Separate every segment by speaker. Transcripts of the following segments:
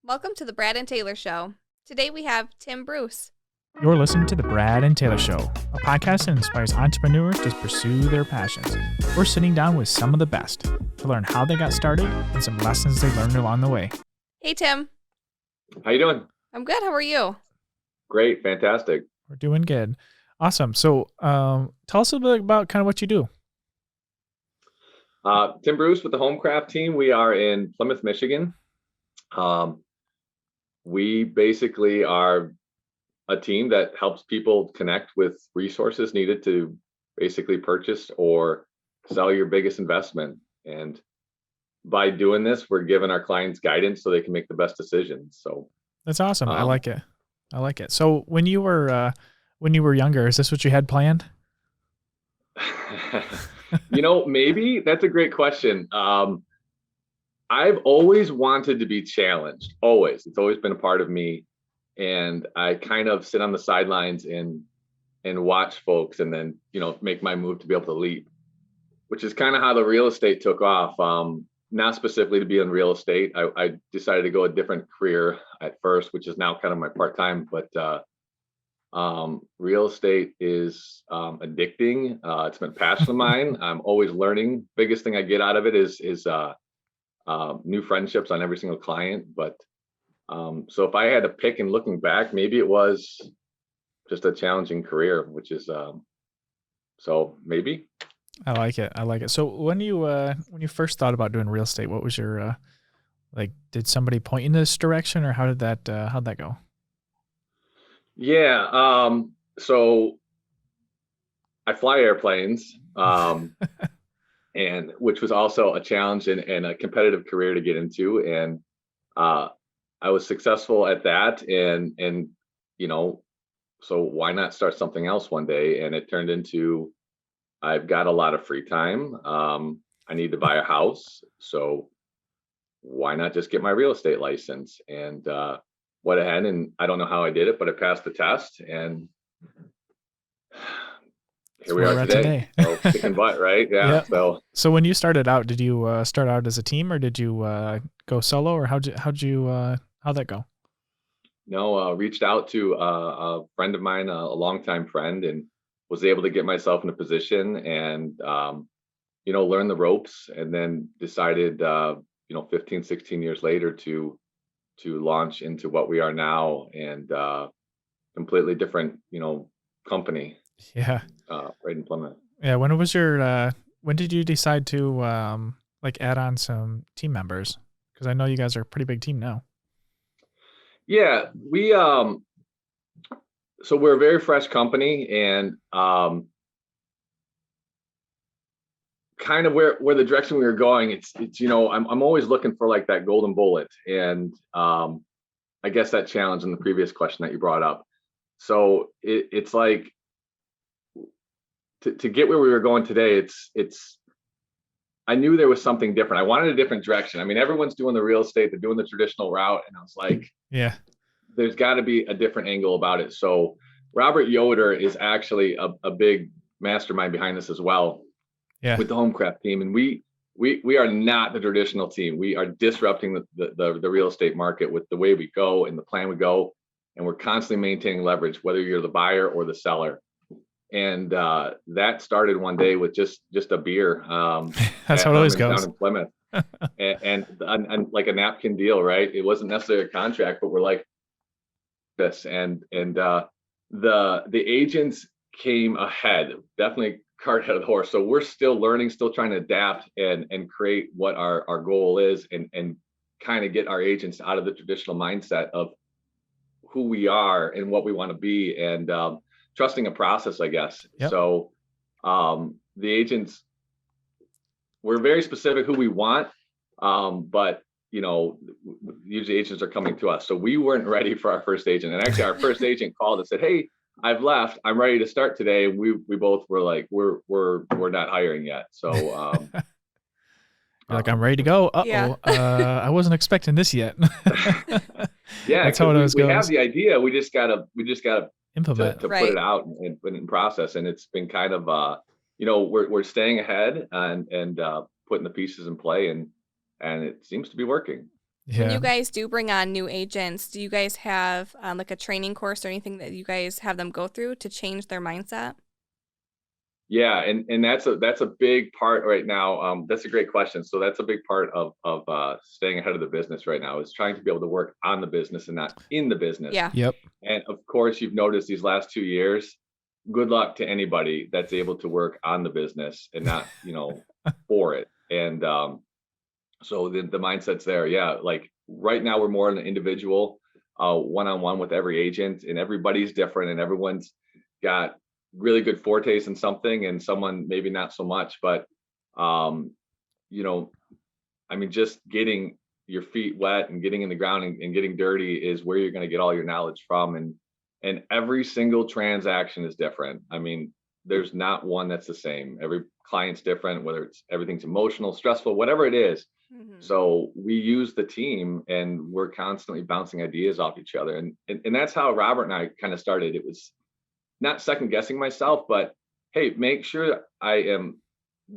Speaker 1: Welcome to the Brad and Taylor Show. Today we have Tim Bruce.
Speaker 2: You're listening to The Brad and Taylor Show, a podcast that inspires entrepreneurs to pursue their passions. We're sitting down with some of the best to learn how they got started and some lessons they learned along the way.
Speaker 1: Hey, Tim.
Speaker 3: How you doing?
Speaker 1: I'm good. How are you?
Speaker 3: Great. Fantastic.
Speaker 2: We're doing good. Awesome. So tell us a little bit about kind of what you do.
Speaker 3: Tim Bruce with the Homecraft Team. We are in Plymouth, Michigan. We basically are a team that helps people connect with resources needed to basically purchase or sell your biggest investment. And by doing this, we're giving our clients guidance so they can make the best decisions. So
Speaker 2: that's awesome. I like it. So when you were younger, is this what you had planned?
Speaker 3: Maybe that's a great question. I've always wanted to be challenged. Always. It's always been a part of me. And I kind of sit on the sidelines and watch folks and then, make my move to be able to leap, which is kind of how the real estate took off. Not specifically to be in real estate. I decided to go a different career at first, which is now kind of my part-time, but real estate is addicting. It's been a passion of mine. I'm always learning. Biggest thing I get out of it is new friendships on every single client. But so if I had to pick and looking back, maybe it was just a challenging career, which is so maybe.
Speaker 2: I like it. So when you first thought about doing real estate, what was your did somebody point you in this direction, or how'd that go?
Speaker 3: Yeah. So I fly airplanes, and which was also a challenge and a competitive career to get into. And I was successful at that. And so why not start something else one day? And it turned into, I've got a lot of free time. I need to buy a house. So why not just get my real estate license? And went ahead, and I don't know how I did it, but I passed the test, and here we are today. So kicking butt, right? Yeah.
Speaker 2: So when you started out, did you start out as a team, or did you go solo, or how'd that go?
Speaker 3: No, reached out to a friend of mine, a longtime friend, and was able to get myself in a position and learn the ropes, and then decided 15, 16 years later to launch into what we are now, and completely different, company.
Speaker 2: Yeah.
Speaker 3: Right in Plymouth.
Speaker 2: Yeah. When did you decide to add on some team members? Because I know you guys are a pretty big team now.
Speaker 3: Yeah, we so we're a very fresh company, and kind of where the direction we were going, it's I'm always looking for like that golden bullet, and I guess that challenge in the previous question that you brought up. So it's like to get where we were going today, it's I knew there was something different. I wanted a different direction. I mean, everyone's doing the real estate, they're doing the traditional route, and I was like,
Speaker 2: yeah, there's
Speaker 3: got to be a different angle about it. So Robert Yoder is actually a big mastermind behind this as well.
Speaker 2: Yeah.
Speaker 3: With the Homecraft Team, and we are not the traditional team. We are disrupting the real estate market with the way we go and the plan we go, and we're constantly maintaining leverage, whether you're the buyer or the seller. And that started one day with just a beer.
Speaker 2: That's how it always goes
Speaker 3: down in Plymouth, and like a napkin deal, right? It wasn't necessarily a contract, but we're like this, and the agents came ahead, definitely cart ahead of the horse. So we're still learning, still trying to adapt and create what our goal is, and kind of get our agents out of the traditional mindset of who we are and what we want to be, and trusting a process, I guess.
Speaker 2: Yep.
Speaker 3: So the agents, we're very specific who we want, but usually agents are coming to us. So we weren't ready for our first agent, and actually our first agent called and said, "Hey, I've left. I'm ready to start today." And we both were like, we're not hiring yet. So
Speaker 2: like, I'm ready to go.
Speaker 1: Yeah.
Speaker 2: I wasn't expecting this yet.
Speaker 3: Yeah,
Speaker 2: that's how it always goes.
Speaker 3: We have the idea. We just gotta
Speaker 2: implement
Speaker 3: to put it out and put it in process. And it's been kind of we're staying ahead and putting the pieces in play, and it seems to be working.
Speaker 1: When
Speaker 2: Yeah.
Speaker 1: you guys do bring on new agents, do you guys have like a training course or anything that you guys have them go through to change their mindset?
Speaker 3: Yeah, and that's a big part right now. That's a great question. So that's a big part of staying ahead of the business right now is trying to be able to work on the business and not in the business.
Speaker 1: Yeah.
Speaker 2: Yep.
Speaker 3: And of course, you've noticed these last 2 years. Good luck to anybody that's able to work on the business and not, for it. And so the mindset's there. Yeah, like right now we're more in an individual, one-on-one with every agent, and everybody's different, and everyone's got really good fortes in something, and someone maybe not so much. But um, you know, I mean, just getting your feet wet and getting in the ground and getting dirty is where you're going to get all your knowledge from. And every single transaction is different. I mean, there's not one that's the same. Every client's different, whether it's everything's emotional, stressful, whatever it is.
Speaker 1: Hmm.
Speaker 3: So we use the team and we're constantly bouncing ideas off each other. And that's how Robert and I kind of started. It was not second guessing myself, but hey, make sure I am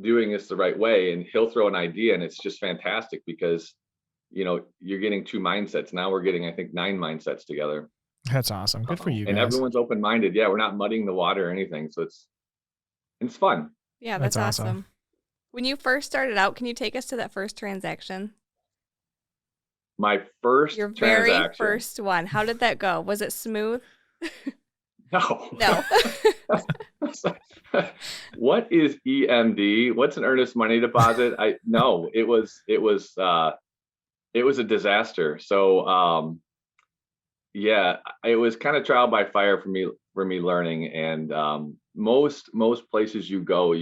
Speaker 3: doing this the right way. And he'll throw an idea and it's just fantastic because, you're getting two mindsets. Now we're getting, I think, 9 mindsets together.
Speaker 2: That's awesome. Good for you
Speaker 3: And
Speaker 2: guys.
Speaker 3: everyone's open-minded. Yeah, we're not muddying the water or anything. So it's fun.
Speaker 1: Yeah,
Speaker 2: That's
Speaker 1: that's
Speaker 2: awesome.
Speaker 1: awesome. When you first started out, can you take us to that first transaction?
Speaker 3: My first
Speaker 1: Your very
Speaker 3: transaction.
Speaker 1: first one. How did that go? Was it smooth?
Speaker 3: No.
Speaker 1: No.
Speaker 3: What is EMD? What's an earnest money deposit? It was a disaster. So yeah, it was kind of trial by fire for me learning. And most places you go,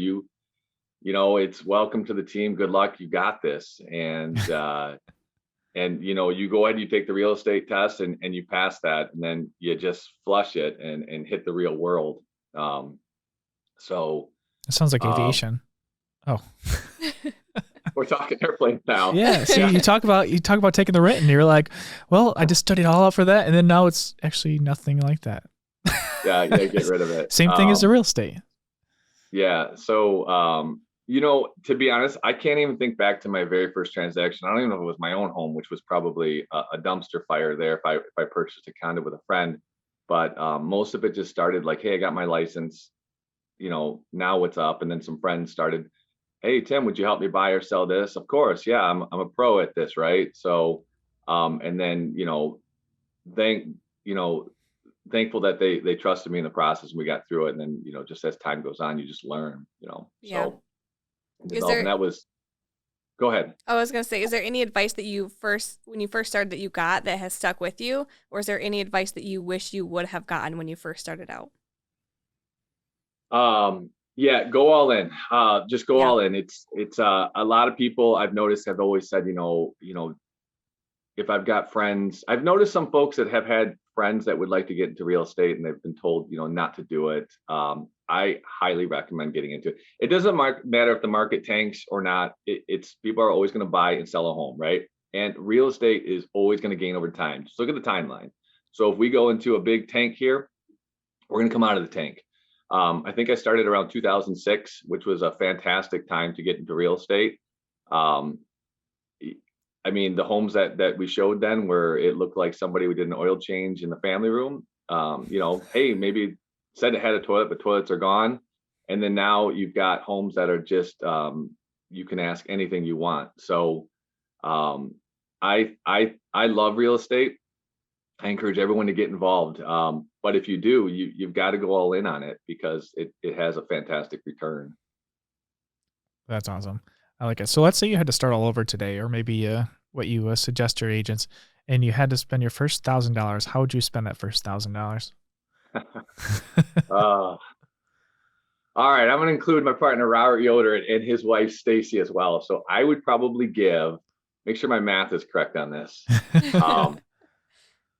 Speaker 3: it's welcome to the team, good luck, you got this. And you go ahead and you take the real estate test and you pass that, and then you just flush it and hit the real world. So
Speaker 2: It sounds like
Speaker 3: um,
Speaker 2: aviation. Oh.
Speaker 3: we're talking airplanes now.
Speaker 2: Yeah. See, you talk about taking the written. You're like, well, I just studied all out for that, and then now it's actually nothing like that.
Speaker 3: Yeah, get rid of it.
Speaker 2: Same thing as the real estate.
Speaker 3: Yeah. So to be honest, I can't even think back to my very first transaction. I don't even know if it was my own home, which was probably a dumpster fire there if I purchased a condo with a friend. But most of it just started like, hey, I got my license. Now what's up? And then some friends started, hey, Tim, would you help me buy or sell this? Of course. Yeah, I'm a pro at this, right? So and then thank you know thankful that they trusted me in the process and we got through it. And then just as time goes on, you just learn.
Speaker 1: Yeah.
Speaker 3: So
Speaker 1: Is
Speaker 3: develop, and
Speaker 1: there,
Speaker 3: that was. Go ahead.
Speaker 1: I was going to say, is there any advice that when you first started that you got that has stuck with you? Or is there any advice that you wish you would have gotten when you first started out?
Speaker 3: Yeah, go all in. Just go
Speaker 1: Yeah.
Speaker 3: all in. It's a lot of people I've noticed have always said, if I've got friends, I've noticed some folks that have had friends that would like to get into real estate and they've been told, not to do it. I highly recommend getting into it. It doesn't matter if the market tanks or not. It's people are always going to buy and sell a home, right? And real estate is always going to gain over time. Just look at the timeline. So if we go into a big tank here, we're going to come out of the tank. I think I started around 2006, which was a fantastic time to get into real estate. I mean, the homes that we showed then where it looked like somebody did an oil change in the family room. Hey, maybe said it had a toilet, but toilets are gone. And then now you've got homes that are just you can ask anything you want. So I love real estate. I encourage everyone to get involved. But if you do, you've got to go all in on it because it has a fantastic return.
Speaker 2: That's awesome. I like it. So let's say you had to start all over today, or maybe what you suggest your agents, and you had to spend your first $1,000. How would you spend that first $1,000?
Speaker 3: All right, I'm going to include my partner Robert Yoder and his wife Stacy as well. So I would probably make sure my math is correct on this.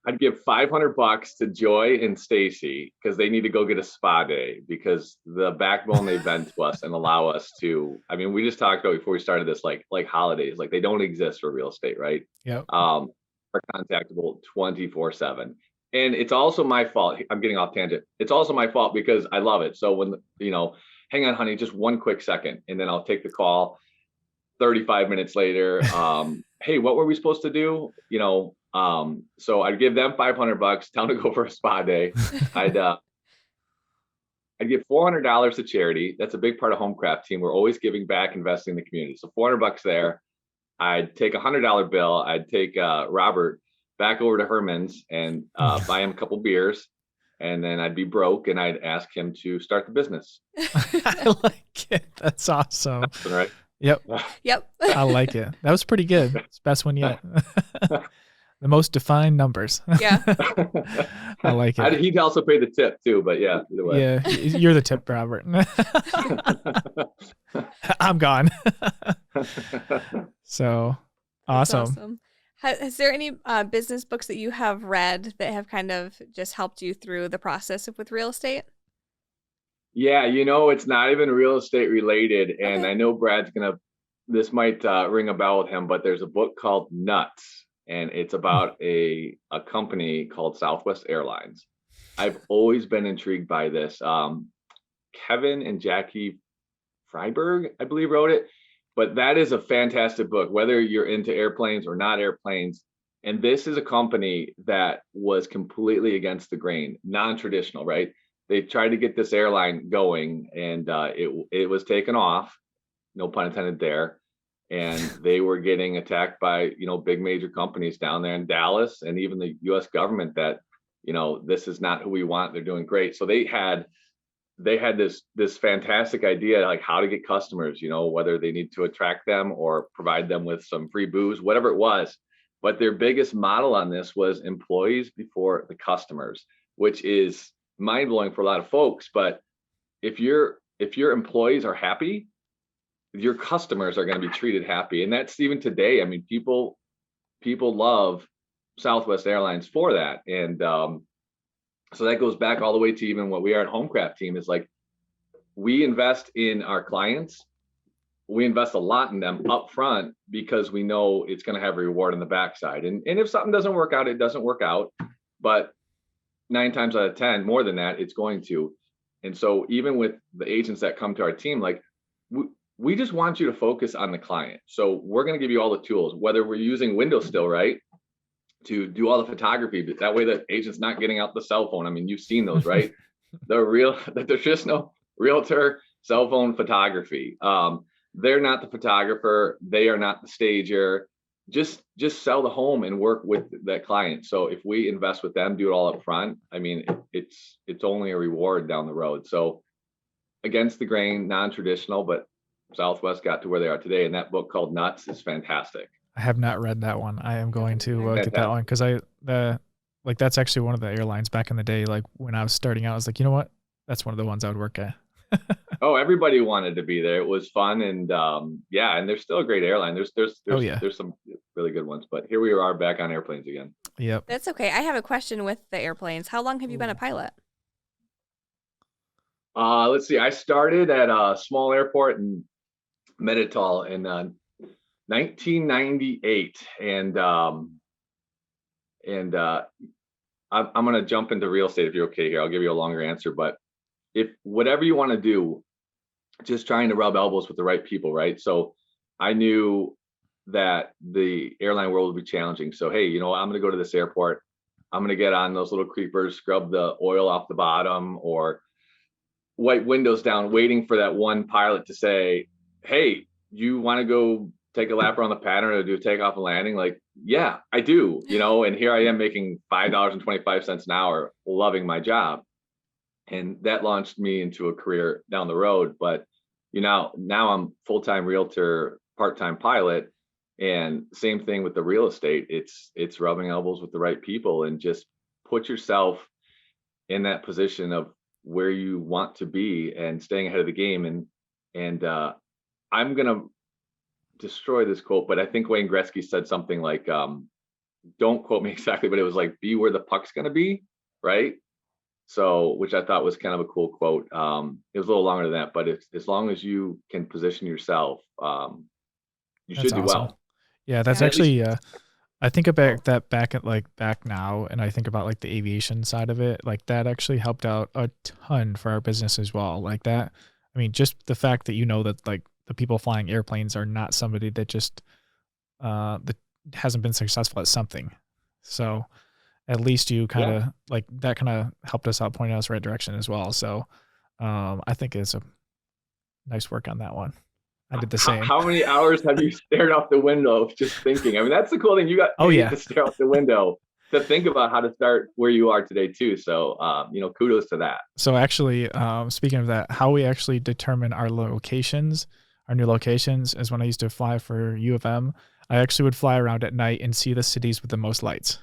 Speaker 3: I'd give $500 to Joy and Stacy because they need to go get a spa day because the backbone they've been to us and allow us to. I mean, we just talked about before we started this, like holidays, like they don't exist for real estate, right?
Speaker 2: Yep.
Speaker 3: Are contactable 24/7, and it's also my fault. I'm getting off tangent. It's also my fault because I love it. So when hang on, honey, just one quick second, and then I'll take the call. 35 minutes later, hey, what were we supposed to do? So I'd give them $500, tell them to go for a spa day. I'd give $400 to charity. That's a big part of Homecraft Team. We're always giving back, investing in the community. So $400 there. I'd take a $100 bill. I'd take Robert back over to Herman's and buy him a couple beers. And then I'd be broke and I'd ask him to start the business.
Speaker 2: I like it. That's awesome.
Speaker 3: Right?
Speaker 2: Yep.
Speaker 1: Yep.
Speaker 2: I like it. That was pretty good. It's the best one yet. The most defined numbers.
Speaker 1: Yeah.
Speaker 2: I like it.
Speaker 3: He'd also pay the tip too, but yeah. Either way.
Speaker 2: Yeah, you're the tip, Robert. I'm gone. So awesome.
Speaker 1: Is there any business books that you have read that have kind of just helped you through the process with real estate?
Speaker 3: Yeah, it's not even real estate related. And
Speaker 1: Okay.
Speaker 3: I know this might ring a bell with him, but there's a book called Nuts. And it's about a company called Southwest Airlines. I've always been intrigued by this. Kevin and Jackie Freiberg, I believe, wrote it. But that is a fantastic book, whether you're into airplanes or not airplanes. And this is a company that was completely against the grain, non-traditional, right? They tried to get this airline going, and it was taken off, no pun intended there. And they were getting attacked by, big major companies down there in Dallas and even the US government that, this is not who we want. They're doing great. So they had this fantastic idea, like how to get customers, whether they need to attract them or provide them with some free booze, whatever it was. But their biggest model on this was employees before the customers, which is mind blowing for a lot of folks. But if your employees are happy, your customers are going to be treated happy. And that's even today. I mean, people love Southwest Airlines for that. And so that goes back all the way to even what we are at Homecraft Team is like, we invest in our clients. We invest a lot in them up front because we know it's going to have a reward on the backside. And if something doesn't work out, it doesn't work out. But 9 times out of 10, more than that, it's going to. And so even with the agents that come to our team, like we just want you to focus on the client. So we're going to give you all the tools, whether we're using Windows still, right, to do all the photography. But that way the agent's not getting out the cell phone. I mean, you've seen those, right? There's just no realtor cell phone photography. They're not the photographer. They are not the stager. Just sell the home and work with that client. So if we invest with them, do it all up front, I mean, it's only a reward down the road. So against the grain, non-traditional, but Southwest got to where they are today. And that book called Nuts is fantastic.
Speaker 2: I have not read that one. I am going to get that one because that's actually one of the airlines back in the day. Like when I was starting out, I was like, you know what? That's one of the ones I would work at.
Speaker 3: Oh, everybody wanted to be there. It was fun. And and there's still a great airline. There's some really good ones, but here we are back on airplanes again.
Speaker 2: Yep.
Speaker 1: That's okay. I have a question with the airplanes. How long have you been a pilot?
Speaker 3: Let's see. I started at a small airport in Meditol in 1998. And I'm going to jump into real estate if you're okay here. I'll give you a longer answer, but if whatever you want to do, just trying to rub elbows with the right people, right? So I knew that the airline world would be challenging. So, hey, I'm going to go to this airport. I'm going to get on those little creepers, scrub the oil off the bottom or wipe windows down, waiting for that one pilot to say, hey, you want to go take a lap around the pattern or do a takeoff and landing? Like, yeah, I do, and here I am making $5.25 an hour, loving my job. And that launched me into a career down the road. But, now I'm full-time realtor, part-time pilot, and same thing with the real estate. It's rubbing elbows with the right people and just put yourself in that position of where you want to be and staying ahead of the game. And I'm going to destroy this quote, but I think Wayne Gretzky said something like, don't quote me exactly, but it was like, be where the puck's going to be. Right. So, which I thought was kind of a cool quote. It was a little longer than that, but as long as you can position yourself, you should do well.
Speaker 2: Yeah, that's actually, I think about that back now, and I think about like the aviation side of it. Like that actually helped out a ton for our business as well. Like that. I mean, just the fact that that the people flying airplanes are not somebody that just that hasn't been successful at something. So at least you kind of like that kind of helped us out, pointing us the right direction as well. So I think it's a nice work on that one. I did the same.
Speaker 3: How many hours have you stared out the window just thinking? I mean, that's the cool thing. You got to stare out the window to think about how to start where you are today too. So, kudos to that.
Speaker 2: So actually, speaking of that, how we actually determine our locations, our new locations, is when I used to fly for U of M. I actually would fly around at night and see the cities with the most lights.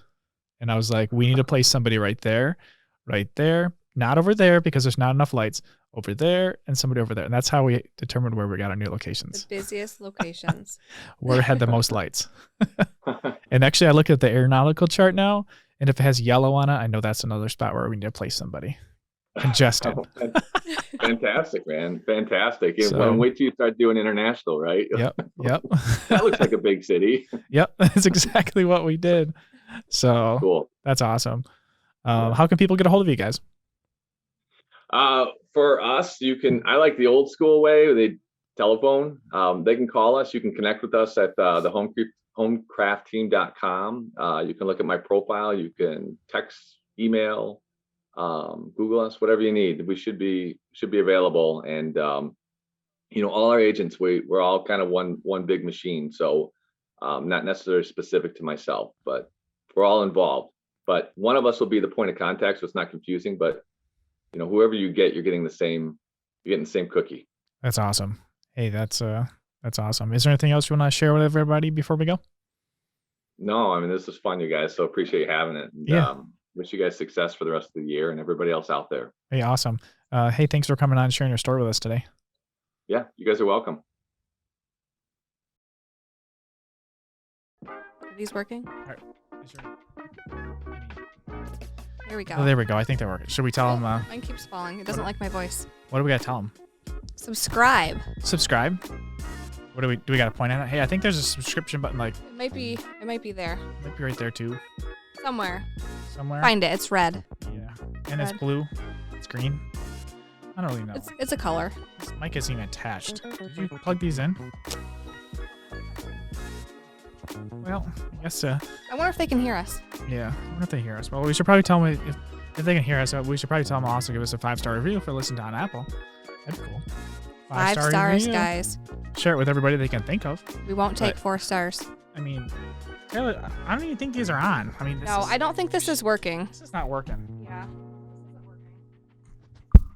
Speaker 2: And I was like, we need to place somebody right there, not over there because there's not enough lights, over there, and somebody over there. And that's how we determined where we got our new locations.
Speaker 1: The busiest locations.
Speaker 2: Where it had the most lights. And actually, I look at the aeronautical chart now, and if it has yellow on it, I know that's another spot where we need to place somebody. Congested.
Speaker 3: Fantastic, man. Fantastic. And wait till you start doing international, right?
Speaker 2: Yep.
Speaker 3: That looks like a big city.
Speaker 2: Yep. That's exactly what we did. So
Speaker 3: cool.
Speaker 2: That's awesome. How can people get a hold of you guys?
Speaker 3: For us, I like the old school way, the telephone. They can call us. You can connect with us at the homecraftteam.com. You can look at my profile. You can text, email, Google us, whatever you need. We should be available. And all our agents, we're all kind of one big machine. So not necessarily specific to myself, but we're all involved. But one of us will be the point of contact, so it's not confusing. But whoever you get, you're getting the same cookie. That's
Speaker 2: awesome. Hey, that's awesome. Is there anything else you want to share with everybody before we go?
Speaker 3: No, I mean, this was fun, you guys. So appreciate you having it. And, wish you guys success for the rest of the year and everybody else out there.
Speaker 2: Hey, awesome. Hey, thanks for coming on and sharing your story with us today.
Speaker 3: Yeah, you guys are welcome.
Speaker 1: Are these working?
Speaker 2: All right.
Speaker 1: There we go.
Speaker 2: Oh, there we go. I think they're working. Should we tell them?
Speaker 1: Mine keeps falling. It doesn't like my voice.
Speaker 2: What do we got to tell them?
Speaker 1: Subscribe.
Speaker 2: What do we got to point at it? Hey, I think there's a subscription button. Like
Speaker 1: it might be there.
Speaker 2: It might be right there too.
Speaker 1: Somewhere.
Speaker 2: Find
Speaker 1: it. It's red.
Speaker 2: Yeah, and it's blue. It's green. I don't really know.
Speaker 1: It's a color.
Speaker 2: This mic isn't even attached. Did you plug these in? Well, I guess.
Speaker 1: I wonder if they can hear us.
Speaker 2: Yeah, I wonder if they hear us. Well, we should probably tell them if they can hear us. We should probably tell them also give us a 5-star review if they listen to on Apple. That'd be cool.
Speaker 1: 5 stars, review. Guys.
Speaker 2: Share it with everybody they can think of.
Speaker 1: We won't take 4 stars.
Speaker 2: I mean, I don't even think these are on. I mean,
Speaker 1: I don't think this is working.
Speaker 2: This is not working.